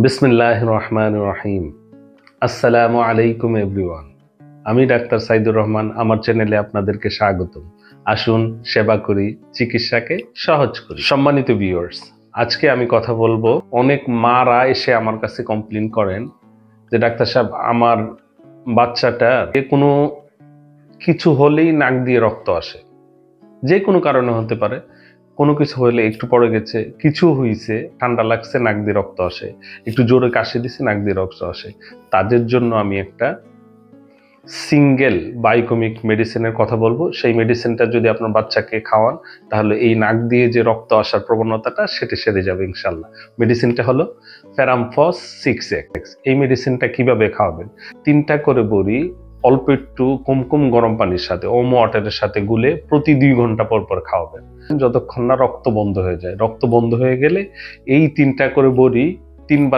বিসমিল্লাহির রহমানির রহিম। আসসালামু আলাইকুম এভরিওয়ান। আমি ডাক্তার সাইদুর রহমান, আমার চ্যানেলে আপনাদেরকে স্বাগতম। আসুন সেবা করি, চিকিৎসাকে সহজ করি। সম্মানিত ভিউয়ার্স, আজকে আমি কথা বলবো, অনেক মারা এসে আমার কাছে কমপ্লেন করেন যে ডাক্তার সাহেব, আমার বাচ্চাটা কোনো কিছু হলেই নাক দিয়ে রক্ত আসে। যে কোনো কারণে হতে পারে, কোনো কিছু হলে একটু পড়ে গেছে, কিছু হয়েছে, ঠান্ডা লাগছে, নাক দিয়ে রক্ত আসে, একটু জোরে কাশি দিছে, নাক দিয়ে রক্ত আসে। তাদের জন্য আমি একটা সিঙ্গেল বাইকমিক মেডিসিনের কথা বলবো। সেই মেডিসিনটা যদি আপনার বাচ্চাকে খাওয়ান, তাহলে এই নাক দিয়ে যে রক্ত আসার প্রবণতাটা সেটা সেরে যাবে ইনশাল্লাহ। মেডিসিনটা হলো ফেরামফস 6x। এই মেডিসিনটা কিভাবে খাওয়াবেন? 3টা করে বড়ি অল্প একটু কুমকুম গরম পানির সাথে ওম ওয়াটারের সাথে গুলে প্রতি 2 ঘন্টা পর পর খাওয়াবেন, যতক্ষণ না রক্ত বন্ধ হয়ে যায়। রক্ত বন্ধ হয়ে গেলে এই 3টা করে বড়ি 3 বার